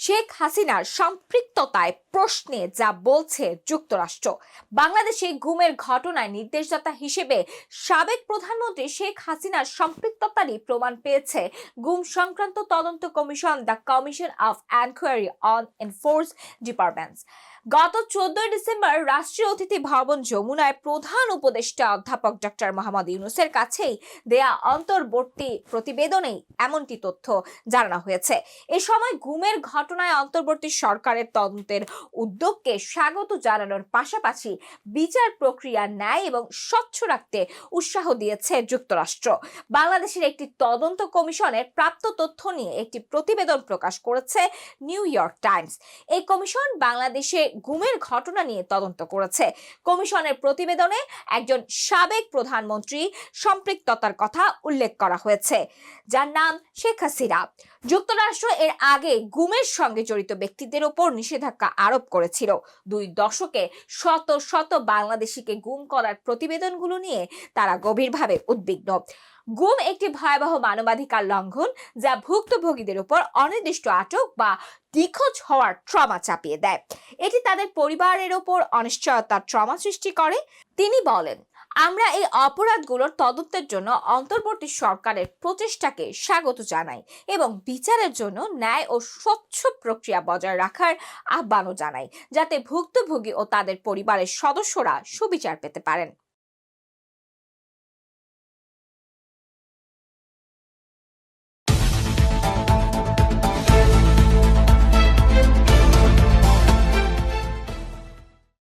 শেখ হাসিনার সম্পৃক্ততায় প্রশ্নে যা বলছে যুক্তরাষ্ট্র। বাংলাদেশে গুমের ঘটনায় নির্দেশদাতা হিসেবে সাবেক প্রধানমন্ত্রী শেখ হাসিনার সম্পৃক্ততারই প্রমাণ পেয়েছে গুম সংক্রান্ত তদন্ত commission, the commission of enquiry on enforce departments. গত 14 ডিসেম্বর রাষ্ট্রীয় অতিথি ভবন যমুনায় প্রধান উপদেষ্টা অধ্যাপক ডক্টর মোহাম্মদ ইউনূসের কাছেই দেয়া অন্তর্বর্তী প্রতিবেদনেই এমনটি তথ্য জানানো হয়েছে। এ সময় গুমের ঘটনায় অন্তর্বর্তী সরকারের তদন্তের উদ্যোগকে স্বাগত জানানোর পাশাপাশি বিচার প্রক্রিয়া ন্যায় এবং স্বচ্ছ রাখতে উৎসাহ দিয়েছে যুক্তরাষ্ট্র। বাংলাদেশের একটি তদন্ত কমিশনের প্রাপ্ত তথ্য নিয়ে একটি প্রতিবেদন প্রকাশ করেছে নিউ ইয়র্ক টাইমস। এই কমিশন বাংলাদেশে গুমের ঘটনা নিয়ে তদন্ত করেছে। কমিশনের প্রতিবেদনে একজন সাবেক প্রধানমন্ত্রী সম্পৃক্ততার কথা উল্লেখ করা হয়েছে, যার নাম শেখ হাসিনা। যুক্তরাষ্ট্র এর আগে গুমের সঙ্গে জড়িত ব্যক্তিদের উপর নিষেধাজ্ঞা আরোপ করেছিল। 2 দশকে শত শত বাংলাদেশিকে গুম করার প্রতিবেদনগুলো নিয়ে তারা গভীরভাবে উদ্বিগ্ন। গুম একটি ভয়াবহ মানবাধিকার লঙ্ঘন, যা ভুক্তভোগীদের উপর অনির্দিষ্ট আটক বা নিখোঁজ হওয়ার ট্রমা চাপিয়ে দেয়। এটি তাদের পরিবারের উপর অনিশ্চয়তার ট্রমা সৃষ্টি করে। তিনি বলেন, আমরা এই অপরাধগুলোর তদন্তের জন্য অন্তর্বর্তী সরকারের প্রচেষ্টাকে স্বাগত জানাই এবং বিচারের জন্য ন্যায় ও স্বচ্ছ প্রক্রিয়া বজায় রাখার আহ্বানও জানাই, যাতে ভুক্তভোগী ও তাদের পরিবারের সদস্যরা সুবিচার পেতে পারেন।